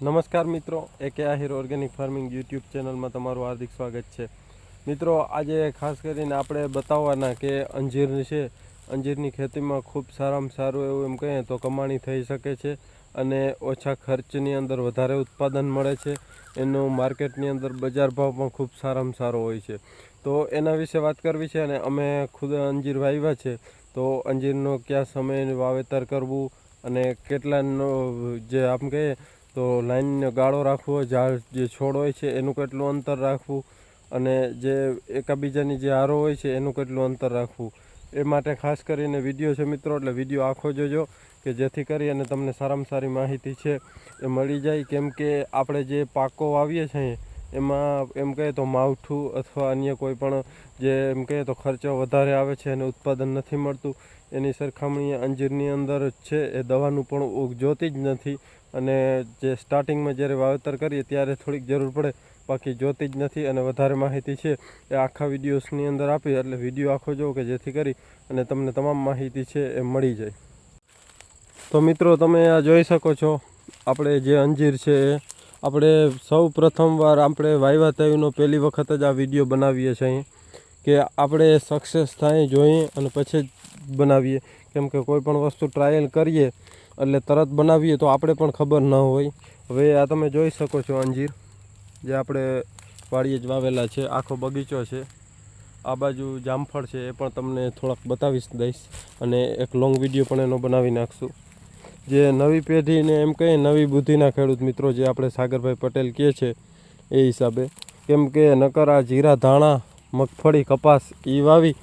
નમસ્કાર મિત્રો, એકે આહિર ઓર્ગેનિક ફાર્મિંગ યુટ્યુબ ચેનલમાં તમારું હાર્દિક સ્વાગત છે. મિત્રો, આજે ખાસ કરીને આપણે બતાવવાના કે અંજીર છે. અંજીરની ખેતીમાં ખૂબ સારામાં સારું એવું એમ કહીએ તો કમાણી થઈ શકે છે અને ઓછા ખર્ચની અંદર વધારે ઉત્પાદન મળે છે. એનું માર્કેટની અંદર બજાર ભાવ પણ ખૂબ સારામાં સારો હોય છે. તો એના વિશે વાત કરવી છે અને અમે ખુદ અંજીર વાવ્યા છે. તો અંજીરનો કયા સમયે વાવેતર કરવું અને કેટલાનો જે આમ કહીએ તો લાઈનનો ગાળો રાખવો, ઝાડ જે છોડ હોય છે એનું કેટલું અંતર રાખવું અને જે એકબીજાની જે આરો હોય છે એનું કેટલું અંતર રાખવું, એ માટે ખાસ કરીને વિડીયો છે મિત્રો. એટલે વિડીયો આખો જોજો કે જેથી કરી અને તમને સારામાં સારી માહિતી છે એ મળી જાય. કેમ કે આપણે જે પાકો વાવીએ છીએ એમાં એમ કહીએ તો માવઠું અથવા અન્ય કોઈ પણ જે એમ કહીએ તો ખર્ચો વધારે આવે છે અને ઉત્પાદન નથી મળતું. એની સરખામણીએ અંજીરની અંદર છે એ દવાનું પણ જોતી જ નથી અને જે સ્ટાર્ટિંગમાં જ્યારે વાવેતર કરીએ ત્યારે થોડીક જરૂર પડે, બાકી જોતી જ નથી. અને વધારે માહિતી છે એ આખા વિડીયોસની અંદર આપી, એટલે વિડીયો આખો જોવો કે જેથી કરી અને તમને તમામ માહિતી છે એ મળી જાય. તો મિત્રો, તમે આ જોઈ શકો છો આપણે જે અંજીર છે એ આપણે સૌ પ્રથમવાર આપણે વાવ્યા થયુંનો પહેલી વખત જ આ વિડીયો બનાવીએ છીએ કે આપણે સક્સેસ થાય જોઈએ અને પછી જ બનાવીએ. કેમ કે કોઈ પણ વસ્તુ ટ્રાયલ કરીએ એટલે તરત બનાવીએ તો આપણે પણ ખબર ન હોય. હવે આ તમે જોઈ શકો છો અંજીર જે આપણે વાડીએ જ વાવેલા છે, આખો બગીચો છે. આ બાજુ જામફળ છે, એ પણ તમને થોડાક બતાવીશ દઈશ અને એક લોંગ વિડીયો પણ એનો બનાવી નાખશું. જે નવી પેઢીને એમ કહીએ નવી બુદ્ધિના ખેડૂત મિત્રો જે આપણે સાગરભાઈ પટેલ કહે છે એ હિસાબે, કેમ કે નકર આ જીરા, ધાણા, મગફળી, કપાસ એ વાવી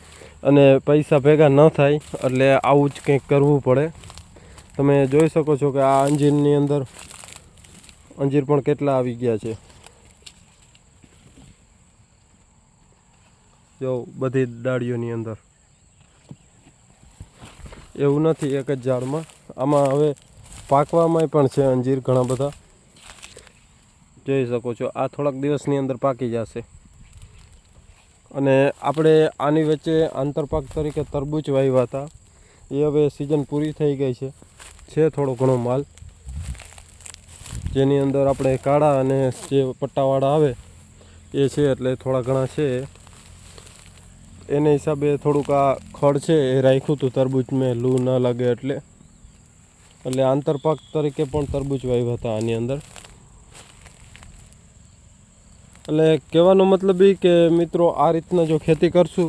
અને પૈસા ભેગા ન થાય, એટલે આવું જ કંઈક કરવું પડે. તમે જોઈ શકો છો કે આ અંજીરની અંદર અંજીર પણ કેટલા આવી ગયા છે. જો બધી ડાળીઓની અંદર એવું નથી એક જ ઝાડમાં. આમાં હવે પાકવામાં પણ છે અંજીર ઘણા બધા. જોઈ શકો છો આ થોડાક દિવસની અંદર પાકી જશે. અને આપણે આની વચ્ચે આંતરપાક તરીકે તરબૂચ વાવ્યા હતા. એ હવે સિઝન પૂરી થઈ ગઈ છે થોડો ઘણો માલ, જેની અંદર આપણે કાળા અને જે પટ્ટાવાળા આવે એ છે, એટલે થોડા ઘણા છે. એને હિસાબે થોડુંક આ ખડ છે એ રાખ્યું હતું તરબૂચ મેં, લૂ ન લાગે એટલે આંતરપાક તરીકે પણ તરબૂચ વાવ્યા હતા આની અંદર. એટલે કહેવાનો મતલબ એ કે મિત્રો, આ રીતના જો ખેતી કરશું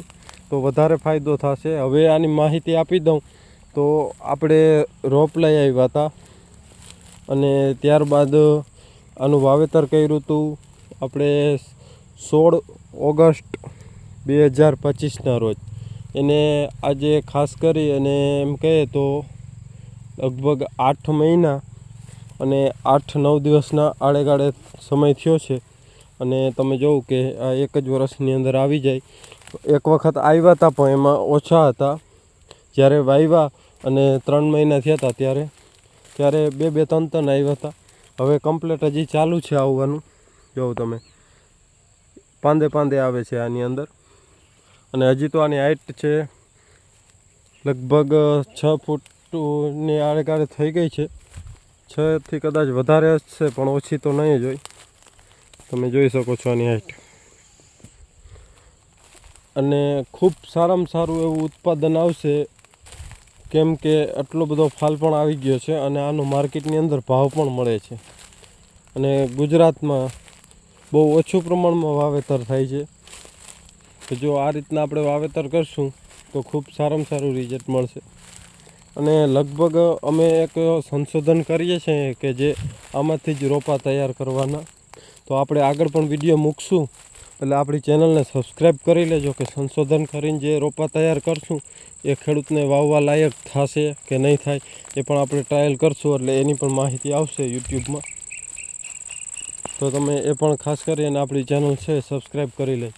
તો વધારે ફાયદો થશે. હવે આની માહિતી આપી દઉં તો આપણે રોપ લઈ આવ્યા હતા અને ત્યારબાદ આનું વાવેતર કર્યું હતું આપણે 16 ઓગસ્ટ 2025ના રોજ. એને આજે ખાસ કરી અને એમ કહીએ તો લગભગ 8 મહિના અને 8-9 દિવસના આડેગાળે સમય થયો છે. અને તમે જોવું કે આ એક જ વર્ષની અંદર આવી જાય. એક વખત આવ્યા હતા પણ એમાં ઓછા હતા. જ્યારે વાવ્યા અને 3 મહિના થયા હતા ત્યારે 2-3 આવ્યા હતા. હવે કમ્પ્લેટ હજી ચાલુ છે આવવાનું. જોવો તમે પાંદે આવે છે આની અંદર. અને હજી તો આની હાઈટ છે લગભગ 6 ફૂટની આડેગાળે થઈ ગઈ છે. 6થી કદાચ વધારે જ છે પણ ઓછી તો નહીં જ હોય. તમે જોઈ શકો છો આની હાઈટ. અને ખૂબ સારામાં સારું એવું ઉત્પાદન આવશે, કેમ કે આટલો બધો ફાલ પણ આવી ગયો છે અને આનો માર્કેટની અંદર ભાવ પણ મળે છે. અને ગુજરાતમાં બહુ ઓછું પ્રમાણમાં વાવેતર થાય છે. તો જો આ રીતના આપણે વાવેતર કરશું તો ખૂબ સારામાં સારું રિઝલ્ટ મળશે. અને લગભગ અમે એક સંશોધન કરીએ છીએ કે જે આમાંથી જ રોપા તૈયાર કરવાના. તો આપણે આગળ પણ વિડીયો મૂકશું, એટલે આપણી ચેનલને સબસ્ક્રાઈબ કરી લેજો કે સંશોધન કરીને જે રોપા તૈયાર કરશું એ ખેડૂતને વાવવા લાયક થશે કે નહીં થાય એ પણ આપણે ટ્રાયલ કરશું. એટલે એની પણ માહિતી આવશે યુટ્યુબમાં. તો તમે એ પણ ખાસ કરીને આપણી ચેનલ છે સબસ્ક્રાઈબ કરી લે.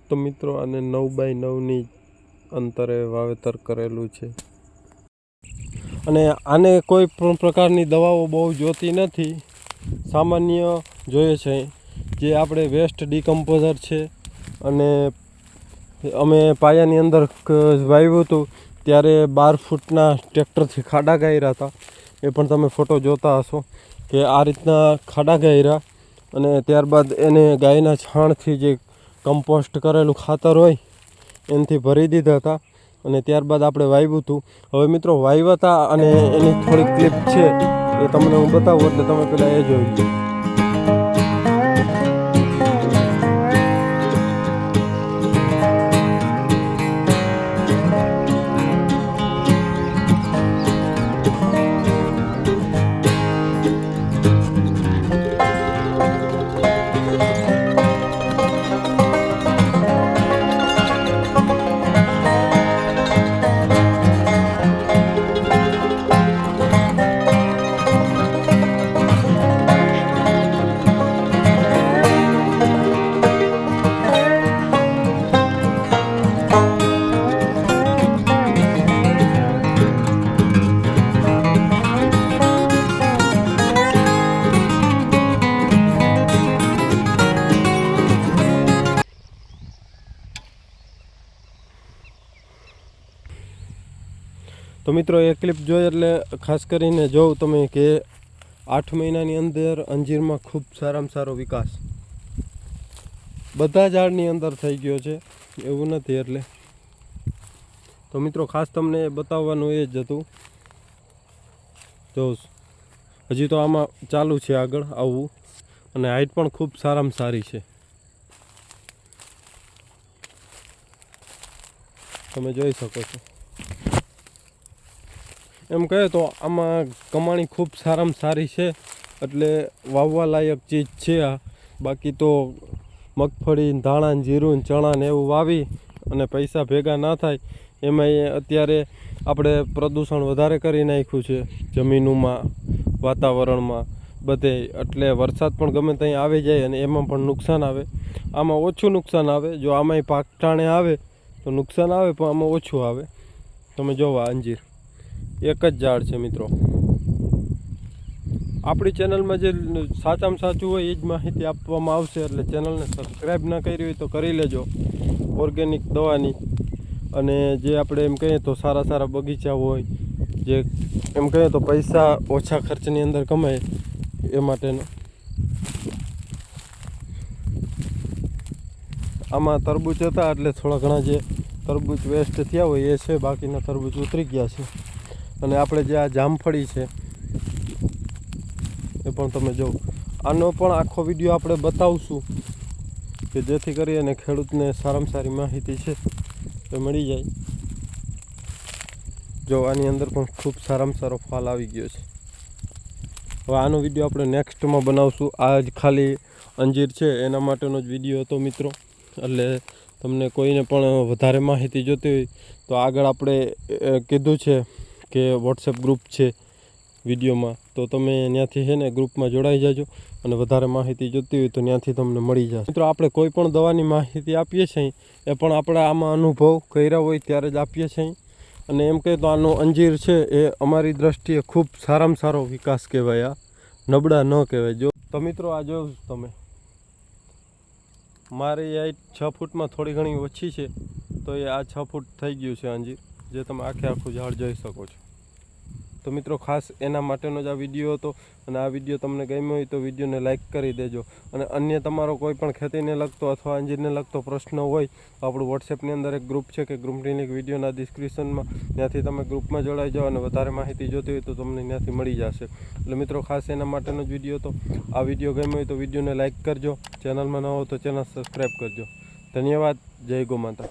તો મિત્રો, આને 9x9ની અંતરે વાવેતર કરેલું છે. અને આને કોઈ પણ પ્રકારની દવાઓ બહુ જોતી નથી, સામાન્ય જોઈએ છે. જે આપણે વેસ્ટ ડિકમ્પોઝર છે અને અમે પાયાની અંદર વાવ્યું હતું ત્યારે 12 ફૂટના ટ્રેક્ટરથી ખાડા ગાયરા હતા. એ પણ તમે ફોટો જોતા હશો. કે આ રીતના ખાડા ગાયરા અને ત્યારબાદ એને ગાયના છાણથી જે કમ્પોસ્ટ કરેલું ખાતર હોય એનાથી ભરી દીધા હતા અને ત્યારબાદ આપણે વાવ્યું હતું. હવે મિત્રો વાવ્યા હતા અને એની થોડીક ક્લિપ છે એ તમને હું બતાવું એટલે તમે પહેલાં એ જોઈ લો. તો મિત્રો એ ક્લિપ જોઈ એટલે ખાસ કરીને જોઉં તમે કે 8 મહિનાની અંદર અંજીરમાં ખૂબ સારામાં સારો વિકાસ બધા ઝાડની અંદર થઈ ગયો છે, એવું નથી. એટલે તો મિત્રો ખાસ તમને બતાવવાનું એ જ હતું. જો હજી તો આમાં ચાલુ છે આગળ આવવું અને હાઈટ પણ ખૂબ સારામાં સારી છે, તમે જોઈ શકો છો. એમ કહે તો આમાં કમાણી ખૂબ સારામાં સારી છે, એટલે વાવવા લાયક ચીજ છે આ. બાકી તો મગફળી, ધાણા, જીરું, ચણા ને એવું વાવી અને પૈસા ભેગા ના થાય એમાં અત્યારે આપણે પ્રદૂષણ વધારે કરી નાખ્યું છે જમીનોમાં, વાતાવરણમાં બધે. એટલે વરસાદ પણ ગમે ત્યાં આવી જાય અને એમાં પણ નુકસાન આવે. આમાં ઓછું નુકસાન આવે. જો આમાંય પાક ટાણે આવે તો નુકસાન આવે, પણ આમાં ઓછું આવે. તમે જોવા અંજીર એક જ ઝાડ છે મિત્રો. આપણી ચેનલમાં જે સાચામાં સાચું હોય એ જ માહિતી આપવામાં આવશે, એટલે ચેનલને સબસ્ક્રાઈબ ના કરી હોય તો કરી લેજો. ઓર્ગેનિક દવાની અને જે આપણે એમ કહીએ તો સારા સારા બગીચા હોય, જે એમ કહીએ તો પૈસા ઓછા ખર્ચની અંદર કમાય એ માટેનો. આમાં તરબૂચ હતા એટલે થોડા ઘણા જે તરબૂચ વેસ્ટ થયા હોય એ છે, બાકીના તરબૂચ ઉતરી ગયા છે. અને આપણે જે આ જામફળી છે એ પણ તમે જો. આનો પણ આખો વિડીયો આપણે બતાવશું કે જેથી કરી અને ખેડૂતને સારામાં સારી માહિતી છે એ મળી જાય. જો આની અંદર પણ ખૂબ સારામાં સારો ફાલ આવી ગયો છે. હવે આનો વિડીયો આપણે નેક્સ્ટમાં બનાવશું. આ જ ખાલી અંજીર છે એના માટેનો જ વિડીયો હતો મિત્રો. એટલે તમને કોઈને પણ વધારે માહિતી જોતી હોય તો આગળ આપણે કીધું છે કે વોટ્સએપ ગ્રુપ છે વિડીયોમાં, તો તમે ત્યાંથી છે ને ગ્રુપમાં જોડાઈ જાજો અને વધારે માહિતી જોતી હોય તો ત્યાંથી તમને મળી જશે. મિત્રો આપણે કોઈ પણ દવાની માહિતી આપીએ છીએ એ પણ આપણે આમાં અનુભવ કર્યા હોય ત્યારે જ આપીએ છીએ. અને એમ કહે તો આનો અંજીર છે એ અમારી દ્રષ્ટિએ ખૂબ સારામાં સારો વિકાસ કહેવાય, આ નબળા ન કહેવાય. જો તો મિત્રો આ જો તમે, મારી હાઈટ 6 ફૂટમાં થોડી ઘણી ઓછી છે, તો એ આ 6 ફૂટ થઈ ગયું છે અંજીર, જે તમે આખું ઝાડ જોઈ શકો છો. તો મિત્રો ખાસ એના માટેનો જ આ વિડીયો હતો. અને આ વિડીયો તમને ગમ્યો હોય તો વિડીયોને લાઇક કરી દેજો. અને અન્ય તમારો કોઈ પણ ખેતીને લગતો અથવા અંજીરને લગતો પ્રશ્ન હોય તો આપણું વોટ્સએપની અંદર એક ગ્રુપ છે, કે ગ્રુપની લિંક વિડીયોના ડિસ્ક્રિપ્શનમાં, ત્યાંથી તમે ગ્રુપમાં જોડાઈ જાઓ અને વધારે માહિતી જોતી હોય તો તમને ત્યાંથી મળી જશે. એટલે મિત્રો ખાસ એના માટેનો જ વિડીયો હતો. આ વિડીયો ગમ્યો હોય તો વિડીયોને લાઇક કરજો, ચેનલમાં ન હો તો ચેનલ સબસ્ક્રાઈબ કરજો. ધન્યવાદ. જય ગૌ માતા.